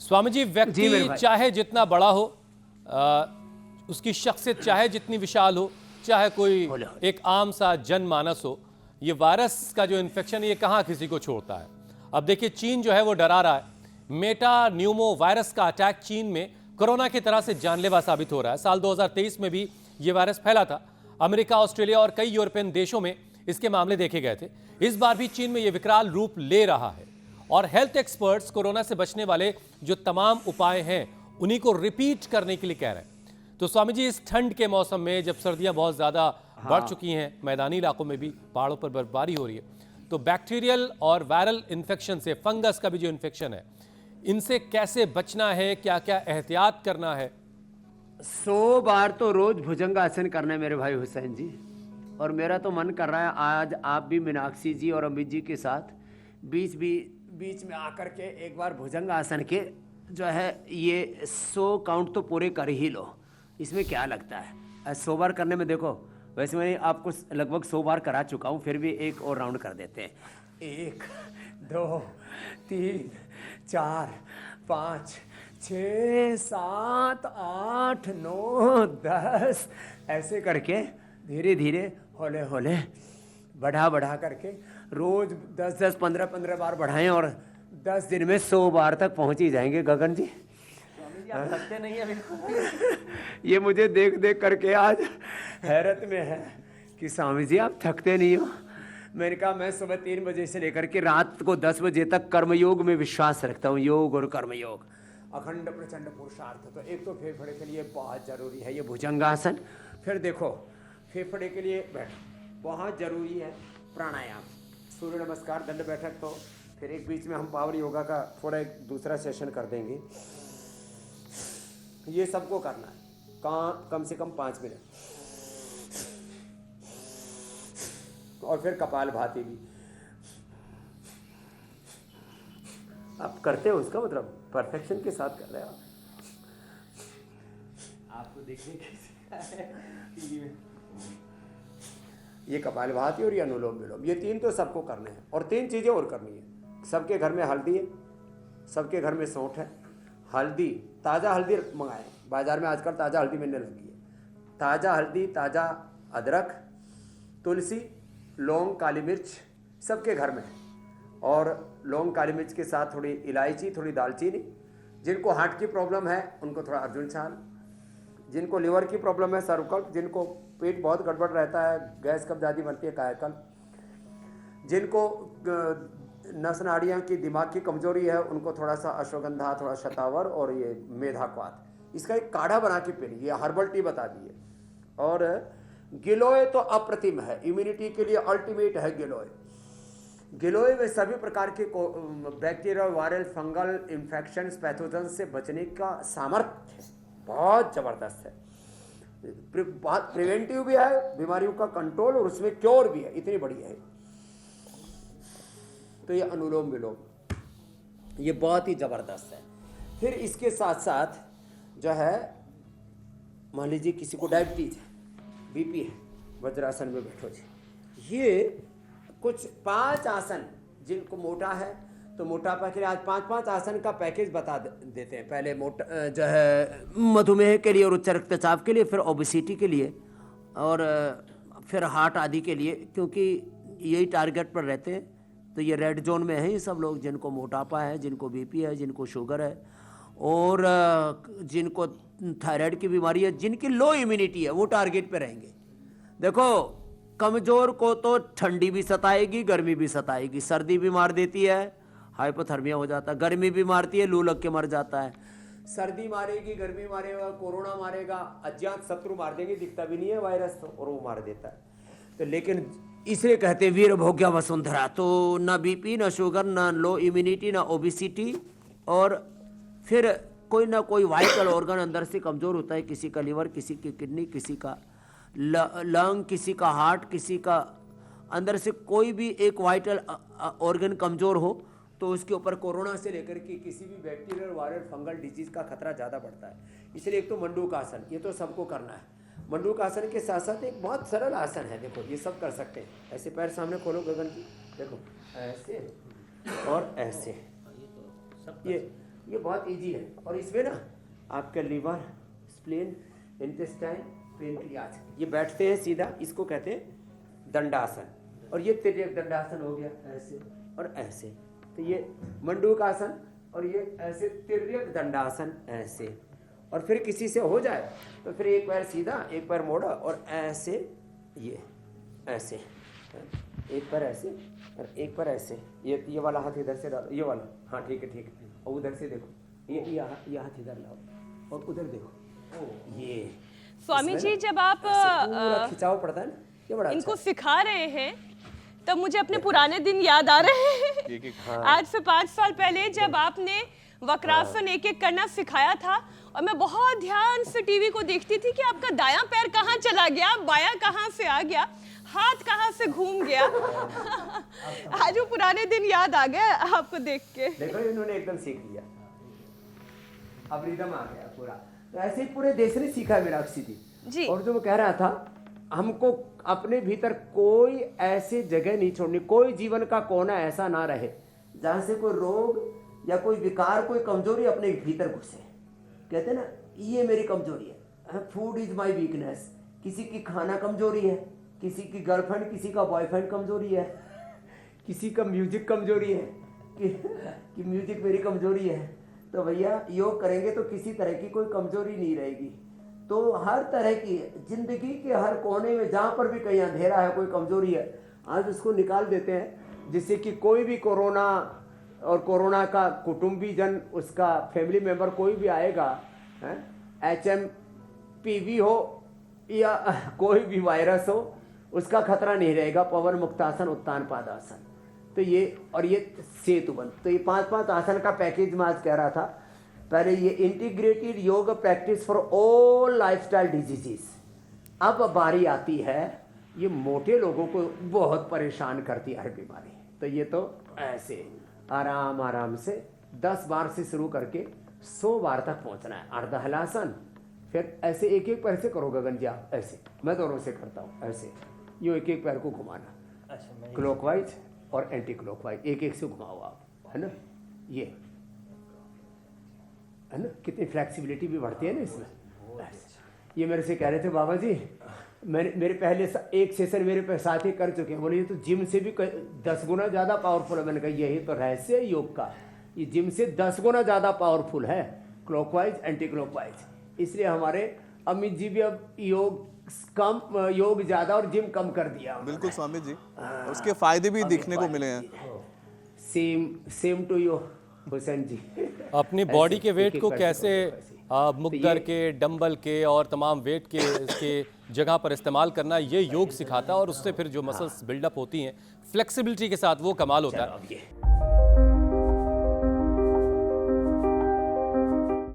स्वामी जी, जी व्यक्ति मेरे भाई। चाहे जितना बड़ा हो, उसकी शख्सियत चाहे जितनी विशाल हो, चाहे कोई होले। एक आम सा जनमानस हो, ये वायरस का जो इन्फेक्शन है ये कहाँ किसी को छोड़ता है। अब देखिए, चीन जो है वो डरा रहा है। मेटा न्यूमो वायरस का अटैक चीन में कोरोना की तरह से जानलेवा साबित हो रहा है। साल 2023 में भी ये वायरस फैला था। अमेरिका, ऑस्ट्रेलिया और कई यूरोपियन देशों में इसके मामले देखे गए थे। इस बार भी चीन में ये विकराल रूप ले रहा है और हेल्थ एक्सपर्ट्स कोरोना से बचने वाले जो तमाम उपाय हैं उन्हीं को रिपीट करने के लिए कह रहे हैं। तो स्वामी जी, इस ठंड के मौसम में जब सर्दियां बहुत ज़्यादा बढ़ चुकी हैं, मैदानी इलाकों में भी पहाड़ों पर बर्फबारी हो रही है, तो बैक्टीरियल और वायरल इन्फेक्शन से, फंगस का भी जो इन्फेक्शन है, इनसे कैसे बचना है, क्या क्या एहतियात करना है? 100 बार तो रोज भुजंगासन करना है मेरे भाई हुसैन जी। और मेरा तो मन कर रहा है आज आप भी मीनाक्षी जी और अमित जी के साथ बीच में आकर के एक बार भुजंगासन के जो है ये 100 काउंट तो पूरे कर ही लो। इसमें क्या लगता है 100 बार करने में। देखो वैसे मैं आपको लगभग 100 बार करा चुका हूँ, फिर भी एक और राउंड कर देते हैं। 1 2 3 4 5 6 7 8 9 10 ऐसे करके धीरे धीरे हौले हौले बढ़ा करके रोज 10 15 बार बढ़ाएं और 10 दिन में 100 बार तक पहुंच ही जाएंगे। गगन जी आप थकते नहीं है बिल्कुल। ये मुझे देख करके आज हैरत में है कि स्वामी जी आप थकते नहीं हो। मैंने कहा मैं सुबह 3 बजे से लेकर के रात को 10 बजे तक कर्मयोग में विश्वास रखता हूँ। योग और कर्मयोग अखंड प्रचंड पुरुषार्थ। तो एक तो फेफड़े के लिए बहुत जरूरी है ये भुजंगासन। फिर देखो फेफड़े के लिए बहुत जरूरी है प्राणायाम, सूर्य नमस्कार, दंड बैठक। तो फिर एक बीच में हम पावर योगा का थोड़ा एक दूसरा सेशन कर देंगे। ये सबको करना है कम से कम 5 मिनट। और फिर कपालभाति भी आप करते हो, उसका मतलब परफेक्शन के साथ कर रहे हो। आपको देखने कैसे ये कपालभाति और ये अनुलोम विलोम, ये 3 तो सबको करने हैं। और 3 चीज़ें और करनी है। सबके घर में हल्दी है, सबके घर में सौंठ है। हल्दी, ताज़ा हल्दी मंगाएं, बाजार में आजकल ताज़ा हल्दी मिलने लगी है। ताज़ा हल्दी, ताज़ा अदरक, तुलसी, लौंग, काली मिर्च सबके घर में है। और लौंग काली मिर्च के साथ थोड़ी इलायची, थोड़ी दालचीनी। जिनको हार्ट की प्रॉब्लम है उनको थोड़ा अर्जुन छाल, जिनको लिवर की प्रॉब्लम है सर्वकल्प, जिनको पेट बहुत गड़बड़ रहता है, गैस कब्ज आदि बनती है कायाकल्प, जिनको नस नाड़ियाँ की दिमाग की कमजोरी है उनको थोड़ा सा अश्वगंधा, थोड़ा शतावर और ये मेधाक्वात, इसका एक काढ़ा बना के पी लीजिए। हर्बल टी बता दिए। और गिलोय तो अप्रतिम है, इम्यूनिटी के लिए अल्टीमेट है गिलोय। गिलोय में सभी प्रकार के bacterial, viral, fungal infection, pathogen से बचने का सामर्थ्य बहुत जबरदस्त है। बहुत प्रिवेंटिव भी है, बीमारियों का कंट्रोल, और उसमें क्योर भी है, इतनी बड़ी है। तो ये अनुलोम विलोम ये बहुत ही जबरदस्त है। फिर इसके साथ साथ जो है, मान लीजिए किसी को डायबिटीज है, बीपी है, वज्रासन में बैठो जी। ये कुछ 5 आसन, जिनको मोटा है तो मोटापा के लिए आज 5-5 आसन का पैकेज बता देते हैं। पहले मोटा जो है मधुमेह के लिए और उच्च रक्तचाप के लिए, फिर ओबेसिटी के लिए, और फिर हार्ट आदि के लिए, क्योंकि यही टारगेट पर रहते हैं। तो ये रेड जोन में है ये सब लोग, जिनको मोटापा है, जिनको बीपी है, जिनको शुगर है, और जिनको थायराइड की बीमारी है, जिनकी लो इम्यूनिटी है, वो टारगेट पे रहेंगे। देखो कमजोर को तो ठंडी भी सताएगी, गर्मी भी सताएगी। सर्दी भी मार देती है, हाइपोथर्मिया हो जाता है। गर्मी भी मारती है, लू लग के मर जाता है। सर्दी मारेगी, गर्मी मारेगा, कोरोना मारेगा, अज्ञात शत्रु मार देंगे, दिखता भी नहीं है वायरस तो, और वो मार देता है। तो लेकिन इसे कहते हैं वीर भोग्या वसुंधरा। तो ना बीपी, ना शुगर, ना लो इम्यूनिटी, ना ओबेसिटी, और फिर कोई ना कोई वाइटल ऑर्गन अंदर से कमजोर होता है। किसी का लीवर, किसी की किडनी, किसी का लंग, किसी का हार्ट, किसी का अंदर से कोई भी एक वाइटल ऑर्गन कमजोर हो तो उसके ऊपर कोरोना से लेकर के किसी भी बैक्टीरियल, वायरल, फंगल डिजीज का खतरा ज़्यादा बढ़ता है। इसलिए एक तो मंडूक आसन, ये तो सबको करना है। मंडूक आसन के साथ साथ एक बहुत सरल आसन है, देखो ये सब कर सकते हैं। ऐसे पैर सामने खोलो गगन की, देखो ऐसे और ऐसे, ये ये बहुत इजी है। और इसमें ना आपका लीवर, स्प्लीन, इंटेस्टाइन, पेनक्रियाज ये बैठते हैं सीधा, इसको कहते हैं दंडासन। और ये तिर्यक दंडासन हो गया, ऐसे और ऐसे। तो ये मंडूक आसन और ये ऐसे तिर्यक दंडासन ऐसे। और फिर किसी से हो जाए तो फिर एक पैर सीधा, एक पैर मोड़ा और ऐसे, ये ऐसे, एक पैर ऐसे और एक पैर ऐसे। ये वाला हाथ इधर से डालो, ये वाला, हाँ ठीक है ठीक है। और उधर से देखो, ये हाथ इधर लाओ और उधर देखो, ये स्वामी जी इसमें जब ना आप ऐसे पूरा खिंचाव पड़ता है ना, ये बड़ा इनको अच्छा सिखा रहे हैं तब मुझे अपने पुराने दिन याद आ रहे हैं। आज से 5 साल पहले जब आपने वक्रासन एक एक करना सिखाया था और मैं बहुत ध्यान से टीवी को देखती थी कि आपका दायां पैर कहाँ चला गया, बायां कहाँ से आ गया, हाथ कहाँ से घूम गया। आज वो पुराने दिन याद आ गए आपको देख के। देखो इन्होंने एकदम सीख लिया, अब रिदम आ गया पूरा। तो ऐसे ही पूरे देश ने सीखा मेरा स्थिति जी। और जो मैं कह रहा था, हमको अपने भीतर कोई ऐसी जगह नहीं छोड़नी, कोई जीवन का कोना ऐसा ना रहे जहाँ से कोई रोग या कोई विकार, कोई कमजोरी अपने भीतर घुसे। कहते ना ये मेरी कमजोरी है, फूड इज माई वीकनेस। किसी की खाना कमजोरी है, किसी की गर्लफ्रेंड, किसी का बॉयफ्रेंड कमजोरी है, किसी का म्यूजिक कमजोरी है कि म्यूजिक मेरी कमजोरी है। तो भैया योग करेंगे तो किसी तरह की कोई कमजोरी नहीं रहेगी। तो हर तरह की जिंदगी के हर कोने में जहाँ पर भी कहीं अंधेरा है, कोई कमजोरी है, आज उसको निकाल देते हैं, जिससे कि कोई भी कोरोना और कोरोना का कुटुंबीजन, उसका फैमिली मेंबर कोई भी आएगा, HMPV हो या कोई भी वायरस हो, उसका खतरा नहीं रहेगा। पवन मुक्तासन, उत्तान पादासन, तो ये और ये सेतुबंध, तो ये 5-5 आसन का पैकेज मैं आज कह रहा था। पहले ये इंटीग्रेटेड योग practice for all lifestyle diseases. अब बारी आती है, ये मोटे लोगों को बहुत परेशान करती है हर बीमारी। तो ये तो ऐसे आराम आराम से 10 बार से शुरू करके 100 बार तक पहुंचना है। अर्धहलासन, फिर ऐसे एक एक पैर से करो गगन जी आप, ऐसे मैं दोनों से करता हूँ, ऐसे ये एक एक पैर को घुमाना, अच्छा, क्लॉकवाइज और एंटी क्लॉकवाइज, एक एक से घुमाओ आप, है ना, ये है ना, कितनी फ्लेक्सिबिलिटी भी बढ़ती है ना इसमें। ये मेरे से कह रहे थे बाबा जी, मेरे पहले एक सेशन मेरे साथ ही कर चुके हैं, बोले ये तो जिम से भी 10 गुना ज़्यादा पावरफुल है। मैंने कहा यही तो रहस्य है योग का, ये जिम से 10 गुना ज़्यादा पावरफुल है, क्लॉकवाइज एंटी क्लॉकवाइज। इसलिए हमारे अमित जी भी अब योग ज़्यादा और जिम कम कर दिया। बिल्कुल स्वामी जी, उसके फायदे भी दिखने को मिले हैं। सेम टू यू हुसैन जी। अपनी बॉडी के वेट को कैसे तो मुक्दर के, डंबल के और तमाम वेट के इसके जगह पर इस्तेमाल करना, ये योग सिखाता है और उससे फिर जो मसल्स बिल्डअप होती हैं फ्लेक्सिबिलिटी के साथ, वो कमाल होता है।